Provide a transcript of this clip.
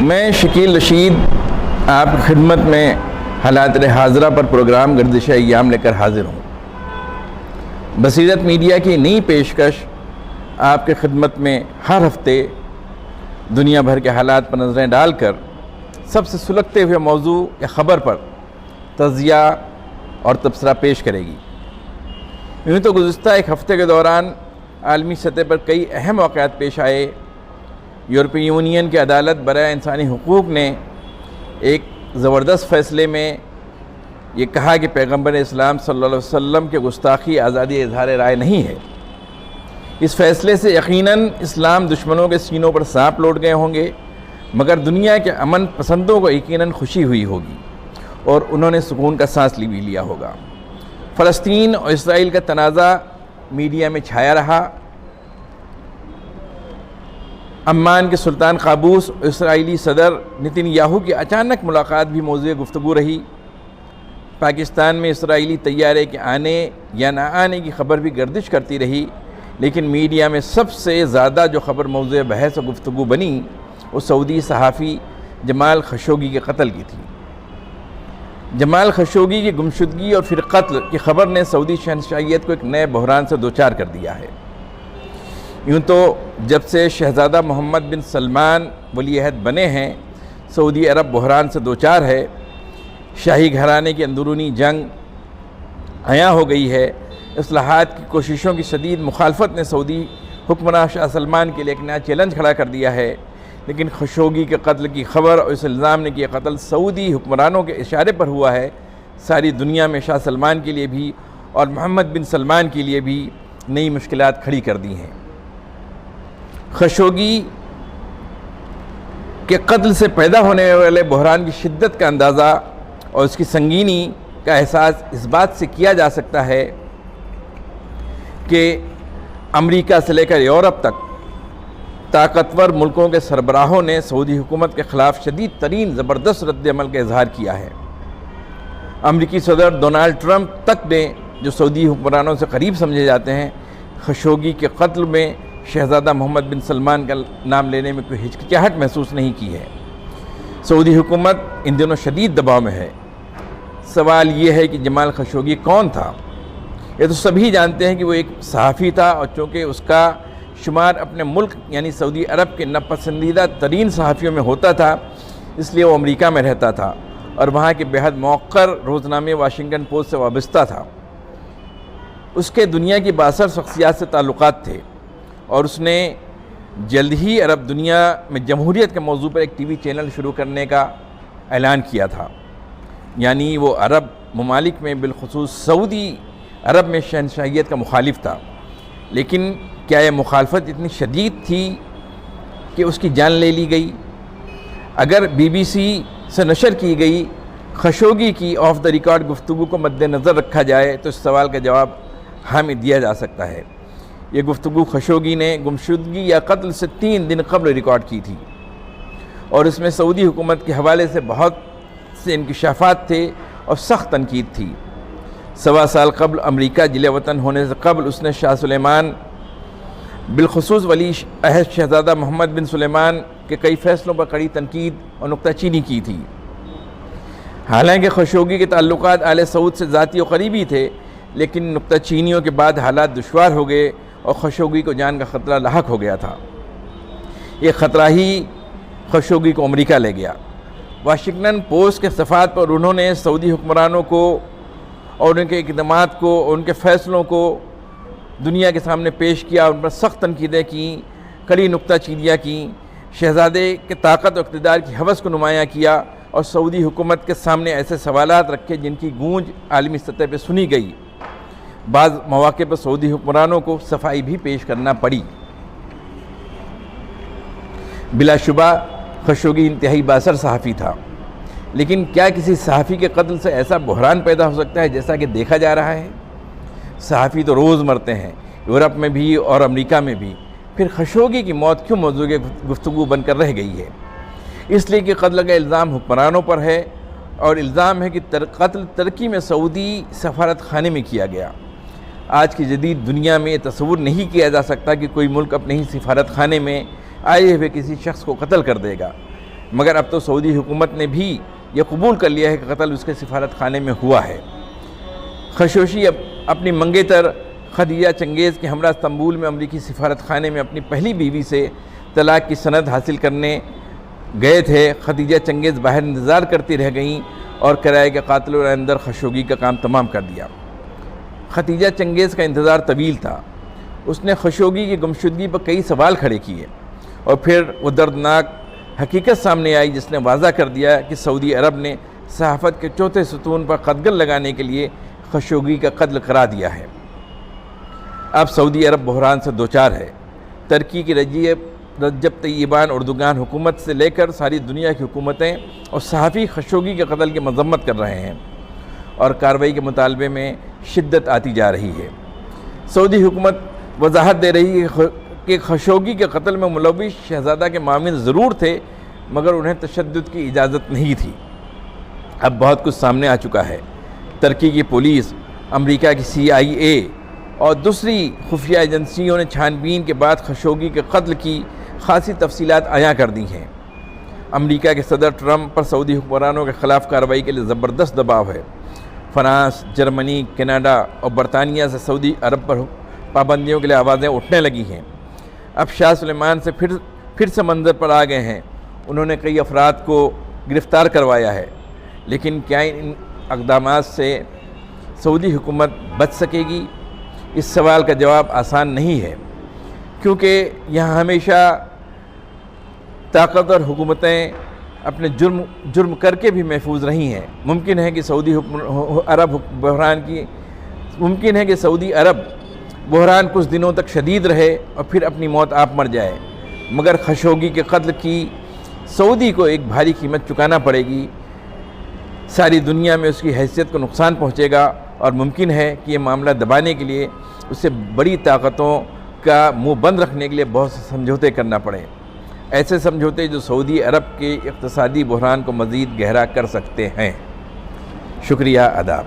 میں شکیل رشید آپ کی خدمت میں حالات حاضرہ پر پروگرام گردش ایام لے کر حاضر ہوں۔ بصیرت میڈیا کی نئی پیشکش آپ کی خدمت میں ہر ہفتے دنیا بھر کے حالات پر نظریں ڈال کر سب سے سلگتے ہوئے موضوع یا خبر پر تجزیہ اور تبصرہ پیش کرے گی۔ یوں تو گزشتہ ایک ہفتے کے دوران عالمی سطح پر کئی اہم واقعات پیش آئے۔ یورپی یونین کی عدالت برائے انسانی حقوق نے ایک زبردست فیصلے میں یہ کہا کہ پیغمبر اسلام صلی اللہ علیہ وسلم کے گستاخی آزادی اظہار رائے نہیں ہے۔ اس فیصلے سے یقیناً اسلام دشمنوں کے سینوں پر سانپ لوٹ گئے ہوں گے، مگر دنیا کے امن پسندوں کو یقیناً خوشی ہوئی ہوگی اور انہوں نے سکون کا سانس بھی لیا ہوگا۔ فلسطین اور اسرائیل کا تنازع میڈیا میں چھایا رہا۔ عمان کے سلطان قابوس اور اسرائیلی صدر نتن یاہو کی اچانک ملاقات بھی موضوع گفتگو رہی۔ پاکستان میں اسرائیلی طیارے کے آنے یا نہ آنے کی خبر بھی گردش کرتی رہی، لیکن میڈیا میں سب سے زیادہ جو خبر موضوع بحث و گفتگو بنی وہ سعودی صحافی جمال خشوگی کے قتل کی تھی۔ جمال خشوگی کی گمشدگی اور پھر قتل کی خبر نے سعودی شہنشاہیت کو ایک نئے بحران سے دوچار کر دیا ہے۔ یوں تو جب سے شہزادہ محمد بن سلمان ولی عہد بنے ہیں، سعودی عرب بحران سے دوچار ہے۔ شاہی گھرانے کی اندرونی جنگ عیاں ہو گئی ہے۔ اصلاحات کی کوششوں کی شدید مخالفت نے سعودی حکمراں شاہ سلمان کے لیے ایک نیا چیلنج کھڑا کر دیا ہے، لیکن خشوگی کے قتل کی خبر اور اس الزام نے کہ یہ قتل سعودی حکمرانوں کے اشارے پر ہوا ہے، ساری دنیا میں شاہ سلمان کے لیے بھی اور محمد بن سلمان کے لیے بھی نئی مشکلات کھڑی کر دی ہیں۔ خشوگی کے قتل سے پیدا ہونے والے بحران کی شدت کا اندازہ اور اس کی سنگینی کا احساس اس بات سے کیا جا سکتا ہے کہ امریکہ سے لے کر یورپ تک طاقتور ملکوں کے سربراہوں نے سعودی حکومت کے خلاف شدید ترین زبردست رد عمل کا اظہار کیا ہے۔ امریکی صدر ڈونلڈ ٹرمپ تک نے، جو سعودی حکمرانوں سے قریب سمجھے جاتے ہیں، خشوگی کے قتل میں شہزادہ محمد بن سلمان کا نام لینے میں کوئی ہچکچاہٹ محسوس نہیں کی ہے۔ سعودی حکومت ان دنوں شدید دباؤ میں ہے۔ سوال یہ ہے کہ جمال خشوگی کون تھا؟ یہ تو سبھی جانتے ہیں کہ وہ ایک صحافی تھا، اور چونکہ اس کا شمار اپنے ملک یعنی سعودی عرب کے ناپسندیدہ ترین صحافیوں میں ہوتا تھا، اس لیے وہ امریکہ میں رہتا تھا اور وہاں کے بےحد موقر روزنامے واشنگٹن پوسٹ سے وابستہ تھا۔ اس کے دنیا کی بااثر شخصیات سے تعلقات تھے اور اس نے جلد ہی عرب دنیا میں جمہوریت کے موضوع پر ایک ٹی وی چینل شروع کرنے کا اعلان کیا تھا، یعنی وہ عرب ممالک میں بالخصوص سعودی عرب میں شہنشاہیت کا مخالف تھا۔ لیکن کیا یہ مخالفت اتنی شدید تھی کہ اس کی جان لے لی گئی؟ اگر بی بی سی سے نشر کی گئی خشوگی کی آف دا ریکارڈ گفتگو کو مد نظر رکھا جائے تو اس سوال کا جواب ہاں میں دیا جا سکتا ہے۔ یہ گفتگو خشوگی نے گمشدگی یا قتل سے 3 دن قبل ریکارڈ کی تھی، اور اس میں سعودی حکومت کے حوالے سے بہت سے انکشافات تھے اور سخت تنقید تھی۔ 1.25 سال قبل امریکہ جلے وطن ہونے سے قبل اس نے شاہ سلیمان بالخصوص ولی عہد شہزادہ محمد بن سلیمان کے کئی فیصلوں پر کڑی تنقید اور نکتہ چینی کی تھی۔ حالانکہ خشوگی کے تعلقات آل سعود سے ذاتی و قریبی تھے، لیکن نکتہ چینیوں کے بعد حالات دشوار ہو گئے اور خشوگی کو جان کا خطرہ لاحق ہو گیا تھا۔ یہ خطرہ ہی خشوگی کو امریکہ لے گیا۔ واشنگٹن پوسٹ کے صفحات پر انہوں نے سعودی حکمرانوں کو اور ان کے اقدامات کو اور ان کے فیصلوں کو دنیا کے سامنے پیش کیا، ان پر سخت تنقیدیں کیں، کڑی نکتہ چینیاں کیں، شہزادے کے طاقت و اقتدار کی ہوس کو نمایاں کیا اور سعودی حکومت کے سامنے ایسے سوالات رکھے جن کی گونج عالمی سطح پہ سنی گئی۔ بعض مواقع پر سعودی حکمرانوں کو صفائی بھی پیش کرنا پڑی۔ بلا شبہ خشوگی انتہائی بااثر صحافی تھا، لیکن کیا کسی صحافی کے قتل سے ایسا بحران پیدا ہو سکتا ہے جیسا کہ دیکھا جا رہا ہے؟ صحافی تو روز مرتے ہیں، یورپ میں بھی اور امریکہ میں بھی، پھر خشوگی کی موت کیوں موضوع گفتگو بن کر رہ گئی ہے؟ اس لیے کہ قتل کا الزام حکمرانوں پر ہے، اور الزام ہے کہ قتل ترکی میں سعودی سفارت خانے میں کیا گیا۔ آج کی جدید دنیا میں یہ تصور نہیں کیا جا سکتا کہ کوئی ملک اپنے ہی سفارت خانے میں آئے ہوئے کسی شخص کو قتل کر دے گا۔ مگر اب تو سعودی حکومت نے بھی یہ قبول کر لیا ہے کہ قتل اس کے سفارت خانے میں ہوا ہے۔ خشوشی اب اپنی منگیتر خدیجہ چنگیز کے ہمراہ استنبول میں امریکی سفارت خانے میں اپنی پہلی بیوی سے طلاق کی سند حاصل کرنے گئے تھے۔ خدیجہ چنگیز باہر انتظار کرتی رہ گئیں اور کرائے کے قاتلوں نے اندر خشوگی کا کام تمام کر دیا۔ خدیجہ چنگیز کا انتظار طویل تھا۔ اس نے خشوگی کی گمشدگی پر کئی سوال کھڑے کیے اور پھر وہ دردناک حقیقت سامنے آئی جس نے واضح کر دیا کہ سعودی عرب نے صحافت کے چوتھے ستون پر قدغن لگانے کے لیے خشوگی کا قتل کرا دیا ہے۔ اب سعودی عرب بحران سے دوچار ہے۔ ترکی کی رجب طیبان اردوگان حکومت سے لے کر ساری دنیا کی حکومتیں اور صحافی خشوگی کے قتل کی مذمت کر رہے ہیں اور کارروائی کے مطالبے میں شدت آتی جا رہی ہے۔ سعودی حکومت وضاحت دے رہی ہے کہ خشوگی کے قتل میں ملوث شہزادہ کے معاون ضرور تھے مگر انہیں تشدد کی اجازت نہیں تھی۔ اب بہت کچھ سامنے آ چکا ہے۔ ترکی کی پولیس، امریکہ کی CIA اور دوسری خفیہ ایجنسیوں نے چھان بین کے بعد خشوگی کے قتل کی خاصی تفصیلات عیاں کر دی ہیں۔ امریکہ کے صدر ٹرمپ پر سعودی حکمرانوں کے خلاف کارروائی کے لیے زبردست دباؤ ہے۔ فرانس، جرمنی، کینیڈا اور برطانیہ سے سعودی عرب پر پابندیوں کے لیے آوازیں اٹھنے لگی ہیں۔ اب شاہ سلمان سے پھر سے منظر پر آ گئے ہیں۔ انہوں نے کئی افراد کو گرفتار کروایا ہے، لیکن کیا ان اقدامات سے سعودی حکومت بچ سکے گی؟ اس سوال کا جواب آسان نہیں ہے، کیونکہ یہاں ہمیشہ طاقتور حکومتیں اپنے جرم کر کے بھی محفوظ رہی ہیں۔ ممکن ہے کہ سعودی عرب بحران کچھ دنوں تک شدید رہے اور پھر اپنی موت آپ مر جائے، مگر خشوگی کے قتل کی سعودی کو ایک بھاری قیمت چکانا پڑے گی۔ ساری دنیا میں اس کی حیثیت کو نقصان پہنچے گا اور ممکن ہے کہ یہ معاملہ دبانے کے لیے اسے بڑی طاقتوں کا منہ بند رکھنے کے لیے بہت سے سمجھوتے کرنا پڑے، ایسے سمجھوتے جو سعودی عرب کے اقتصادی بحران کو مزید گہرا کر سکتے ہیں۔ شکریہ، آداب۔